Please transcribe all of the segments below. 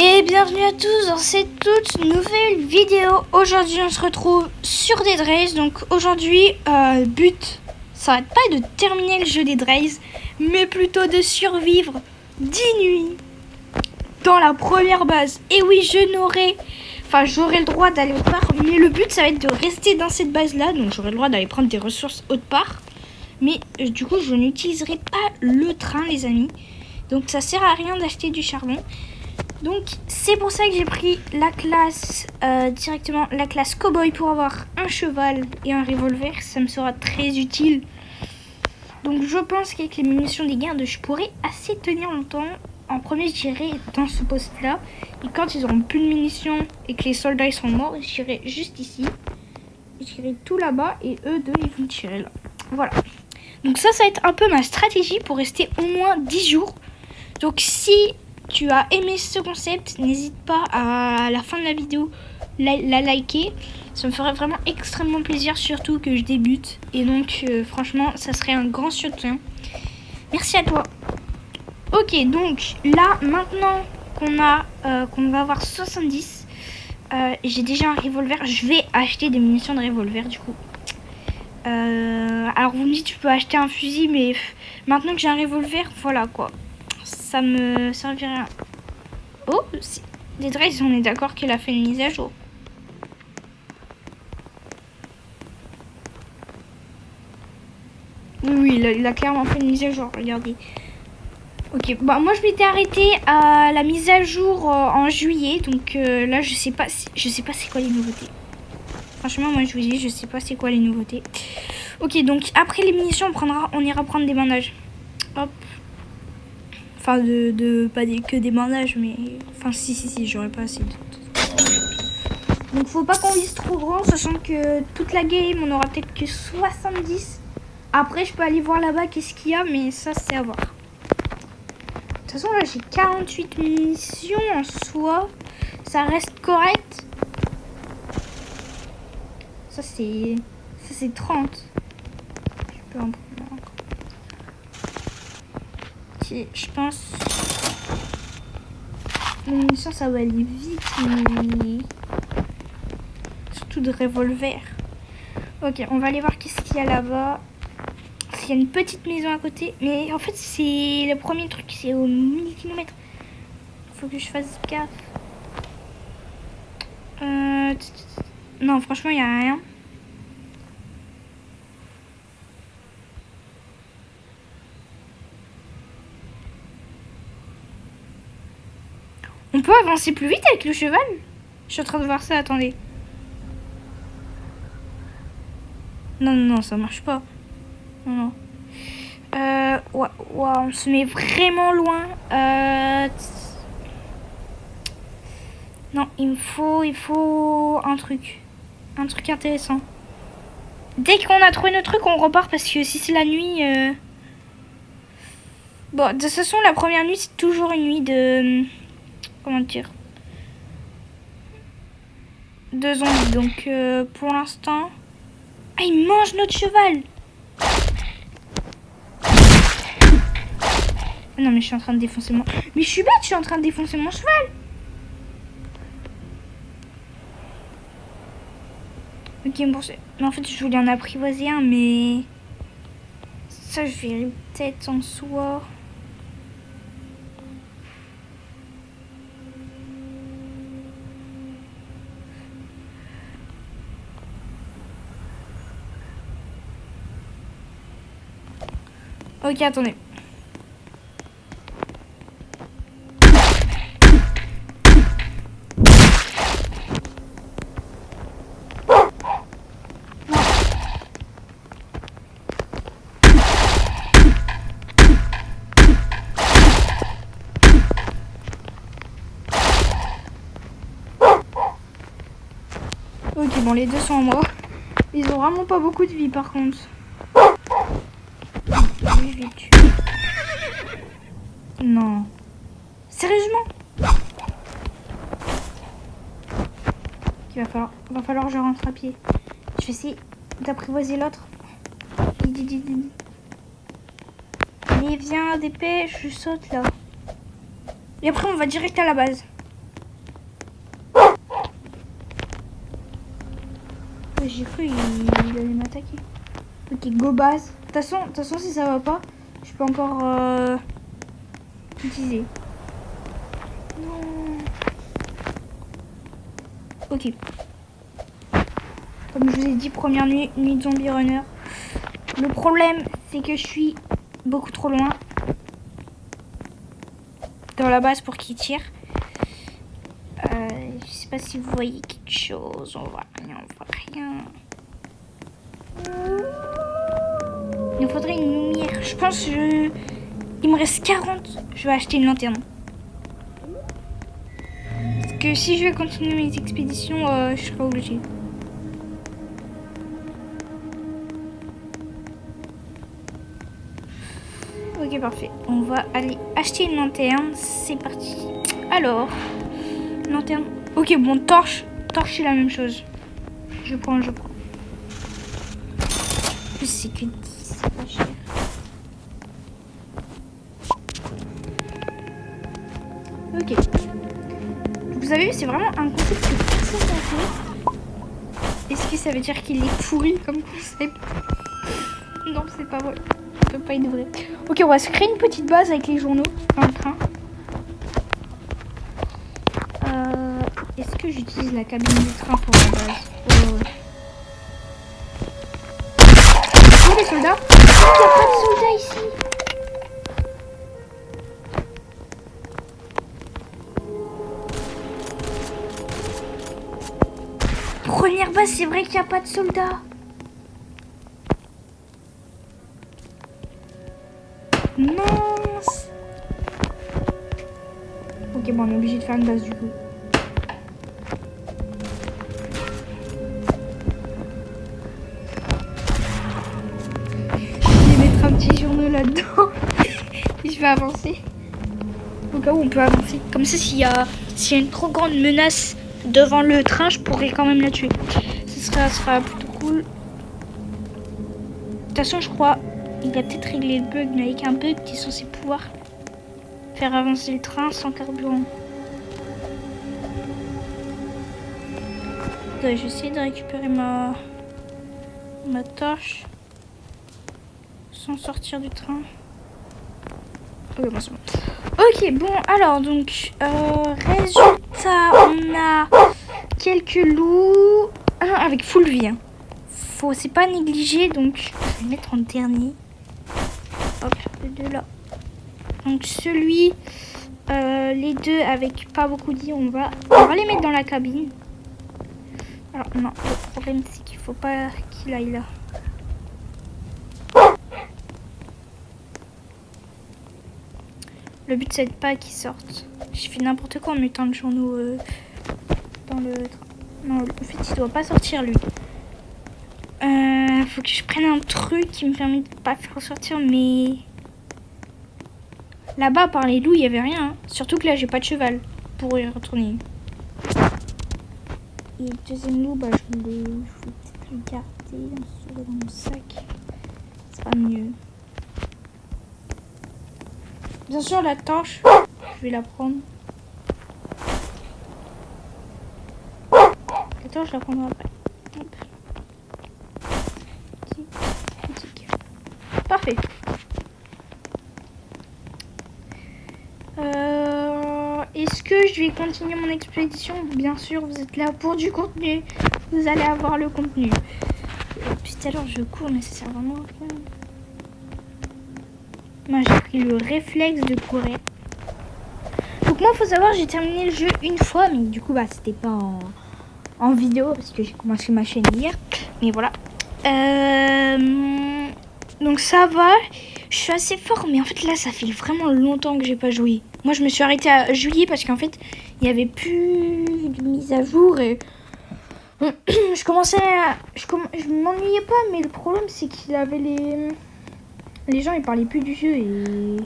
Et bienvenue à tous dans cette toute nouvelle vidéo. Aujourd'hui on se retrouve sur Dead Race. Donc aujourd'hui le but ça va pas de terminer le jeu Dead Race, mais plutôt de survivre 10 nuits dans la première base. Et oui, j'aurai le droit d'aller autre part, mais le but ça va être de rester dans cette base là. Donc j'aurai le droit d'aller prendre des ressources autre part, mais du coup je n'utiliserai pas le train les amis. Donc ça sert à rien d'acheter du charbon. Donc c'est pour ça que j'ai pris la classe directement la classe cowboy pour avoir un cheval et un revolver. Ça me sera très utile. Donc je pense qu'avec les munitions des gardes je pourrais assez tenir longtemps. En premier j'irai dans ce poste là. Et quand ils auront plus de munitions et que les soldats ils sont morts, j'irai juste ici. J'irai tout là-bas et eux deux ils vont tirer là. Voilà. Donc ça va être un peu ma stratégie pour rester au moins 10 jours. Donc si tu as aimé ce concept, n'hésite pas à la fin de la vidéo la liker. Ça me ferait vraiment extrêmement plaisir, surtout que je débute. Et donc franchement ça serait un grand soutien. Merci à toi. Ok, donc là maintenant qu'on va avoir 70, j'ai déjà un revolver. Je vais acheter des munitions de revolver du coup. Alors vous me dites tu peux acheter un fusil, mais maintenant que j'ai un revolver, voilà quoi. Ça me servirait. Oh, Dead Race, on est d'accord qu'elle a fait une mise à jour. Oui, il a clairement fait une mise à jour, regardez. Ok, bah moi je m'étais arrêtée à la mise à jour en juillet, donc là je sais pas c'est quoi les nouveautés. Franchement, moi je vous dis, je sais pas c'est quoi les nouveautés. Ok, donc après les munitions, on ira prendre des bandages. Hop. Enfin, pas que des bandages, mais... Enfin, si, j'aurais pas assez de... Donc, faut pas qu'on vise trop grand, sachant que toute la game, on aura peut-être que 70. Après, je peux aller voir là-bas qu'est-ce qu'il y a, mais ça, c'est à voir. De toute façon, là, j'ai 48 munitions en soi. Ça reste correct. Ça, c'est 30. Je peux en prendre encore. Je pense... Les munitions, ça va aller vite, mais... Surtout de revolver. Ok, on va aller voir qu'est-ce qu'il y a là-bas. Il y a une petite maison à côté. Mais en fait, c'est le premier truc, c'est au 1000 km. Faut que je fasse gaffe. Non, franchement, il n'y a rien. On peut avancer plus vite avec le cheval? Je suis en train de voir ça, attendez. Non, ça marche pas. Non. Ouais, on se met vraiment loin. Non, il faut un truc. Un truc intéressant. Dès qu'on a trouvé notre truc, on repart parce que si c'est la nuit... Bon, de toute façon, la première nuit, c'est toujours une nuit de... Comment dire? De zombies. Donc, pour l'instant... Ah, il mange notre cheval! Non, mais je suis en train de défoncer mon... Mais je suis bête, je suis en train de défoncer mon cheval! Ok, bon, mais en fait, je voulais en apprivoiser un, mais... Ça, je verrai peut-être en soi... Ok, attendez. Ok, bon, les deux sont morts. Ils ont vraiment pas beaucoup de vie, par contre. Oui, je vais tuer. Non. Sérieusement? Il va falloir que je rentre à pied. Je vais essayer d'apprivoiser l'autre. Allez, viens, dépêche, je saute là. Et après, on va direct à la base. J'ai cru il allait m'attaquer. Ok, go base. De toute façon, si ça va pas, je peux encore utiliser. Non. Ok. Comme je vous ai dit, première nuit de zombie runner. Le problème, c'est que je suis beaucoup trop loin dans la base pour qu'il tire. Je sais pas si vous voyez quelque chose. On voit rien. Il nous faudrait une lumière. Je pense que il me reste 40. Je vais acheter une lanterne. Parce que si je vais continuer mes expéditions, je serai obligée. Ok, parfait. On va aller acheter une lanterne. C'est parti. Alors, lanterne. Ok, bon, torche. Torche, c'est la même chose. Je prends. C'est que 10, c'est pas cher. Ok. Vous avez vu, c'est vraiment un concept que personne n'a fait. Est-ce que ça veut dire qu'il est pourri comme concept? Non, c'est pas vrai. Ça peut pas être vrai. Ok, on va se créer une petite base avec les journaux dans le train. Est-ce que j'utilise la cabine du train pour la base? Les soldats? Il n'y a pas de soldats ici. Première base, c'est vrai qu'il n'y a pas de soldats. Mince. Ok, bon, on est obligé de faire une base du coup. Je vais mettre un petit journaux là-dedans. Et je vais avancer. Au cas où on peut avancer. Comme ça, s'il y a une trop grande menace devant le train, je pourrais quand même la tuer. Ce sera plutôt cool. De toute façon, je crois il a peut-être réglé le bug, mais avec un bug qui est censé pouvoir faire avancer le train sans carburant. Je vais essayer de récupérer ma torche sans sortir du train. Ok, bon, c'est bon. Ok, bon, alors, donc, résultat, on a quelques loups avec full vie. Hein. C'est pas négligé, donc je vais le mettre en dernier. Hop, les deux là. Donc celui, les deux avec pas beaucoup de vie, on va les mettre dans la cabine. Alors non, le problème c'est qu'il faut pas qu'il aille là. Le but c'est pas qu'ils sortent. J'ai fait n'importe quoi en mettant le journaux dans le train. Non, en fait il doit pas sortir lui. Faut que je prenne un truc qui me permet de pas faire sortir, mais là-bas par les loups il y avait rien. Hein. Surtout que là j'ai pas de cheval pour y retourner. Et le deuxième loup, bah je vais peut-être le garder dans mon sac. Ce sera mieux. Bien sûr la torche, je vais la prendre. La torche je la prendrai après. Hop. Parfait. Est-ce que je vais continuer mon expédition? Bien sûr, vous êtes là pour du contenu. Vous allez avoir le contenu. Depuis tout à l'heure, je cours, mais ça sert vraiment à rien. Moi, j'ai pris le réflexe de courir. Donc moi, faut savoir, j'ai terminé le jeu une fois, mais du coup, bah, c'était pas en vidéo parce que j'ai commencé ma chaîne hier. Mais voilà. Donc ça va, je suis assez fort, mais en fait là ça fait vraiment longtemps que j'ai pas joué. Moi je me suis arrêtée à juillet parce qu'en fait il y avait plus de mise à jour et je m'ennuyais pas, mais le problème c'est qu'il avait les gens ils parlaient plus du jeu et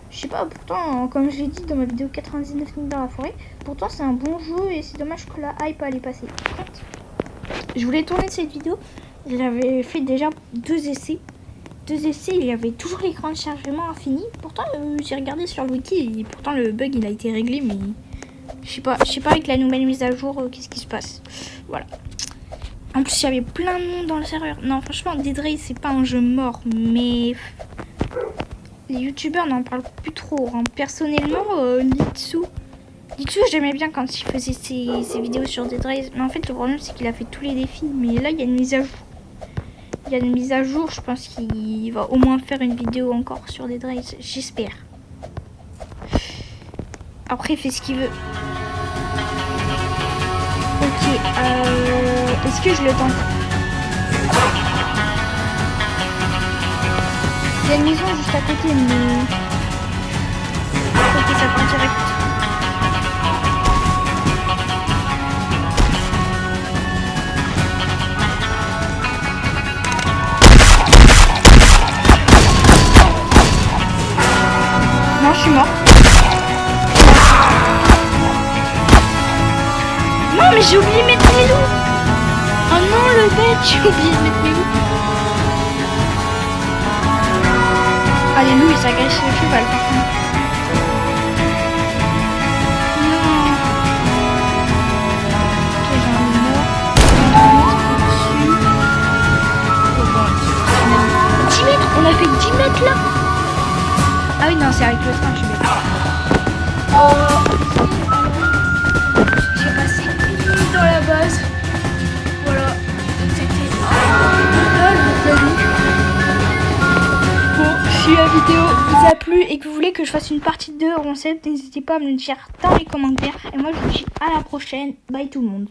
je sais pas, pourtant comme je l'ai dit dans ma vidéo 99 minutes dans la forêt, pourtant c'est un bon jeu et c'est dommage que la hype allait passer. Je voulais tourner cette vidéo, j'avais fait déjà 2 essais. Il y avait toujours l'écran de chargement infini. Pourtant, j'ai regardé sur le wiki et pourtant le bug il a été réglé, mais je sais pas avec la nouvelle mise à jour, qu'est-ce qui se passe. Voilà. En plus, il y avait plein de monde dans le serveur. Non, franchement, Dead Race, c'est pas un jeu mort, mais les youtubeurs n'en parlent plus trop. Hein. Personnellement, Litsu, j'aimais bien quand il faisait ses vidéos sur Dead Race. Mais en fait, le problème, c'est qu'il a fait tous les défis. Mais là, il y a une mise à jour. Il y a une mise à jour. Je pense qu'il va au moins faire une vidéo encore sur Dead Race. J'espère. Après, il fait ce qu'il veut. Ok, est-ce que je le tente? Il y a une maison juste à côté, mais... Ok, ça part direct. Non, je suis mort. Non, mais j'ai oublié de mettre mes loups. Oh non, le bête, j'ai oublié de mettre mes loups. Ah, les loups, ils s'agressent le cheval, par contre. Non. Ok, j'en ai mort. 10 mètres. On a fait 10 mètres, là. Ah oui, non, c'est avec le train, je suis bête. Oh, j'ai passé une nuit dans la base. Voilà, c'était bon, si la vidéo vous a plu et que vous voulez que je fasse une partie 2 en concept, n'hésitez pas à me le dire dans les commentaires. Et moi, je vous dis à la prochaine. Bye tout le monde.